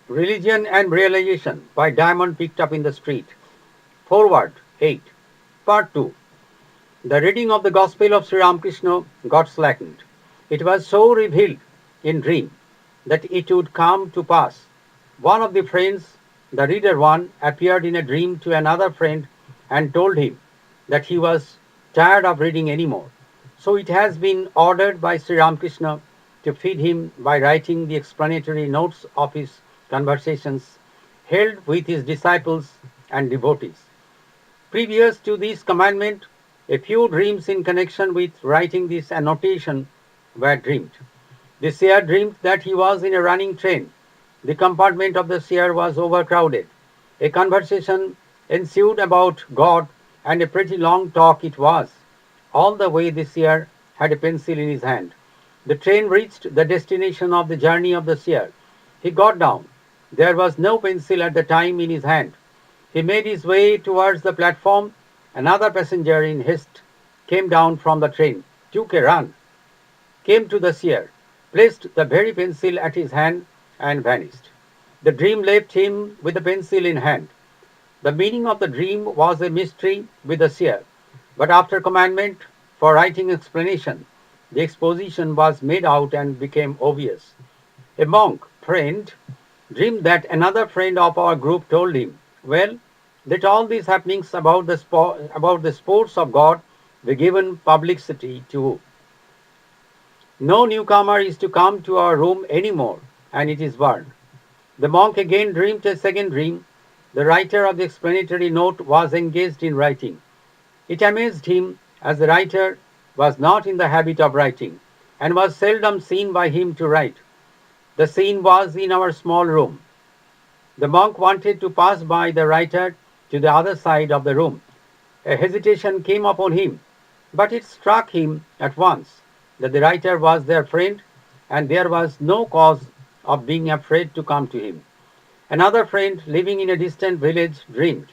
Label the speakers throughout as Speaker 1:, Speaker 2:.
Speaker 1: Religion and Realization by Diamond picked up in the street. Forward 8. Part 2. The reading of the Gospel of Sri Ramkrishna got slackened. It was so revealed in dream that it would come to pass. One of the friends, the reader one, appeared in a dream to another friend and told him that he was tired of reading any more. So it has been ordered by Sri Ramakrishna to feed him by writing the explanatory notes of his conversations held with his disciples and devotees. Previous to this commandment, a few dreams in connection with writing this annotation were dreamed. The seer dreamed that he was in a running train. The compartment of the seer was overcrowded. A conversation ensued about God, and a pretty long talk it was. All the way the seer had a pencil in his hand. The train reached the destination of the journey of the seer. He got down. There was no pencil at the time in his hand. He made his way towards the platform. Another passenger in haste came down from the train, took a run, came to the seer, placed the very pencil at his hand, and vanished. The dream left him with the pencil in hand. The meaning of the dream was a mystery with the seer, but after commandment for writing explanation, the exposition was made out and became obvious. A monk friend dreamed that another friend of our group told him, well, let all these happenings about the sports of God be given publicity to. No newcomer is to come to our room any more, and it is burned. The monk again dreamed a second dream. The writer of the explanatory note was engaged in writing. It amazed him, as the writer was not in the habit of writing, and was seldom seen by him to write. The scene was in our small room. The monk wanted to pass by the writer to the other side of the room. A hesitation came upon him, but it struck him at once that the writer was their friend, and there was no cause of being afraid to come to him. Another friend living in a distant village dreamed.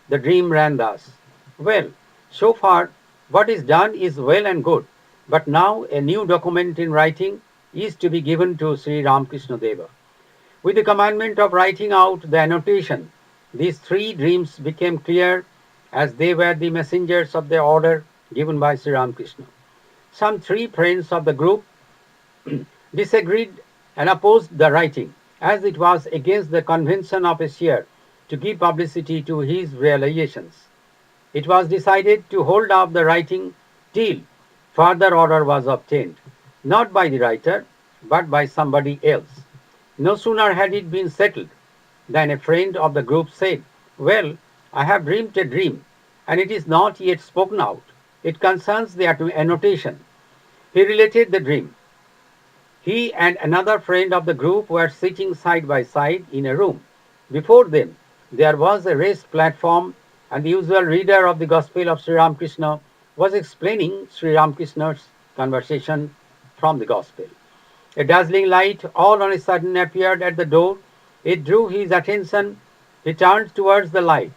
Speaker 1: The dream ran thus: well, so far what is done is well and good, but now a new document in writing is to be given to Sri Ramakrishna Deva. With the commandment of writing out the annotation, these three dreams became clear, as they were the messengers of the order given by Sri Ramakrishna. Some three friends of the group disagreed and opposed the writing, as it was against the convention of a seer to give publicity to his realizations. It was decided to hold up the writing till further order was obtained, not by the writer, but by somebody else. No sooner had it been settled than a friend of the group said, well, I have dreamed a dream, and it is not yet spoken out. It concerns the annotation. He related the dream. He and another friend of the group were sitting side by side in a room. Before them, there was a raised platform, and the usual reader of the Gospel of Sri Ramkrishna was explaining Sri Ramkrishna's conversation from the Gospel. A dazzling light all on a sudden appeared at the door. It drew his attention. He turned towards the light.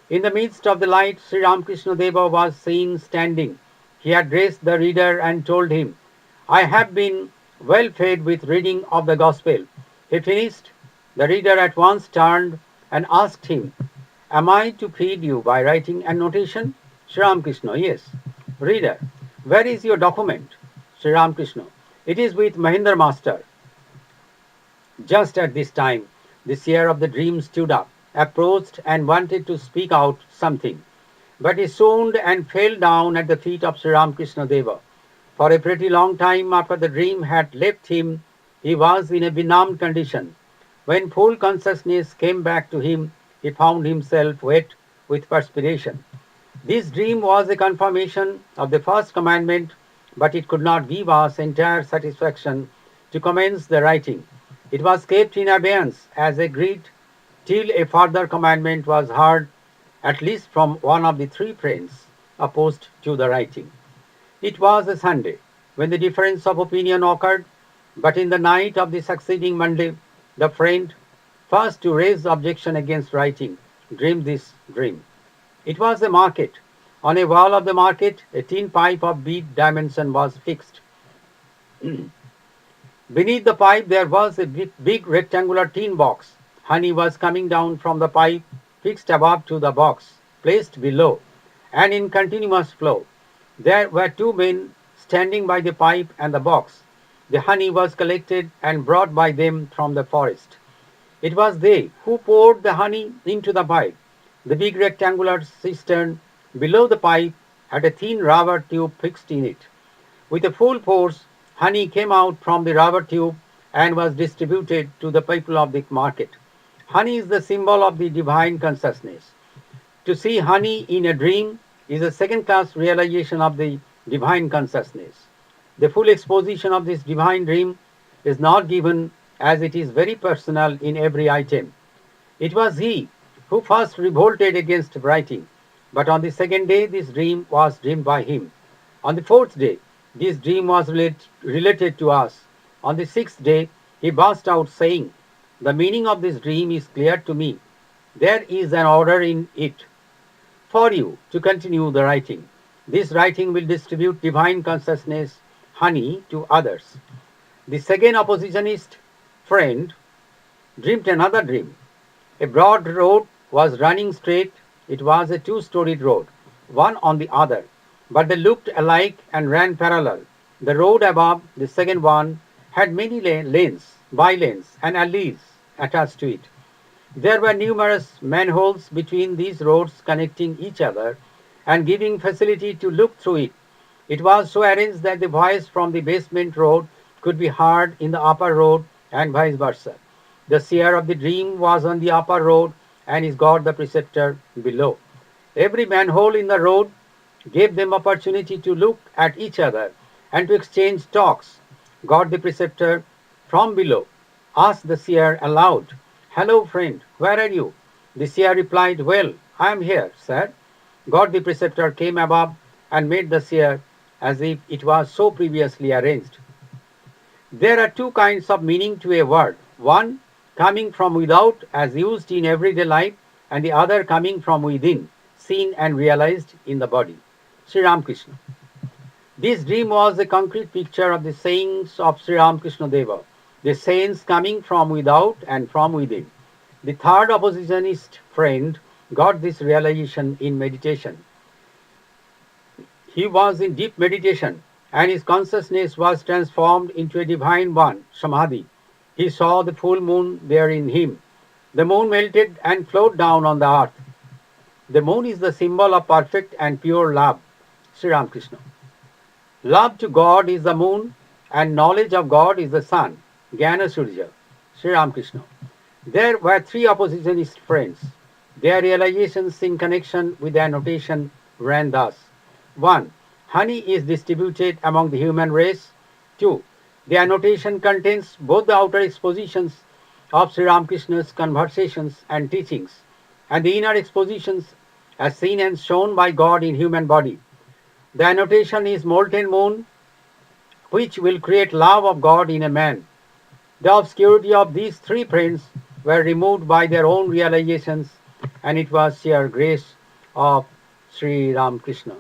Speaker 1: In the midst of the light, Sri Ramakrishna Deva was seen standing. He addressed the reader and told him, I have been well fed with reading of the Gospel. He finished. The reader at once turned and asked him, am I to feed you by writing annotation? Sri Ramakrishna, yes. Reader, where is your document? Sri Ramakrishna, it is with Mahendra Master. Just at this time, the seer of the dream stood up, approached, and wanted to speak out something. But he swooned and fell down at the feet of Sri Ramakrishna Deva. For a pretty long time after the dream had left him, he was in a benumbed condition. When full consciousness came back to him, he found himself wet with perspiration. This dream was a confirmation of the first commandment, but it could not give us entire satisfaction to commence the writing. It was kept in abeyance as agreed till a further commandment was heard, at least from one of the three friends opposed to the writing. It was a Sunday when the difference of opinion occurred, but in the night of the succeeding Monday, the friend, first to raise objection against writing, dreamed this dream. It was a market. On a wall of the market, a tin pipe of bead dimension was fixed. Beneath the pipe there was a big rectangular tin box Honey was coming down from the pipe fixed above to the box placed below, and in continuous flow. There were two men standing by the pipe and the box. The honey was collected and brought by them from the forest. It was they who poured the honey into the pipe. The big rectangular cistern below the pipe had a thin rubber tube fixed in it. With a full force, honey came out from the rubber tube and was distributed to the people of the market. Honey is the symbol of the divine consciousness. To see honey in a dream is a second class realization of the divine consciousness. The full exposition of this divine dream is not given, as it is very personal in every item. It was he who first revolted against writing, but on the second day this dream was dreamed by him. On the fourth day this dream was related to us. On the sixth day he burst out saying, "The meaning of this dream is clear to me. There is an order in it for you to continue the writing. This writing will distribute divine consciousness, honey, to others." The second oppositionist friend dreamed another dream. A broad road was running straight. It was a two-storied road, one on the other, but they looked alike and ran parallel. The road above, the second one, had many lanes, by-lanes, and alleys attached to it. There were numerous manholes between these roads connecting each other and giving facility to look through it. It was so arranged that the voice from the basement road could be heard in the upper road and vice versa. The seer of the dream was on the upper road and his God the preceptor below. Every manhole in the road gave them opportunity to look at each other and to exchange talks. God the preceptor from below asked the seer aloud, "Hello friend, where are you?" The seer replied, "Well, I am here, sir." God the preceptor came above and made the seer as if it was so previously arranged. There are two kinds of meaning to a word. One coming from without as used in everyday life, and the other coming from within, seen and realized in the body. Sri Ramkrishna. This dream was a concrete picture of the sayings of Sri Ramkrishna Deva, the sayings coming from without and from within. The third oppositionist friend got this realization in meditation. He was in deep meditation, and his consciousness was transformed into a divine one, Samadhi. He saw the full moon there in him. The moon melted and flowed down on the earth. The moon is the symbol of perfect and pure love. Sri Ramkrishna. Love to God is the moon, and knowledge of God is the sun. Jnana Surya. Sri Ramkrishna. There were three oppositionist friends. Their realizations in connection with the annotation ran thus. 1. Honey is distributed among the human race. 2. The annotation contains both the outer expositions of Sri Ramkrishna's conversations and teachings, and the inner expositions as seen and shown by God in human body. The annotation is molten moon, which will create love of God in a man. The obscurity of these three friends were removed by their own realizations, and it was sheer grace of Sri Ramkrishna.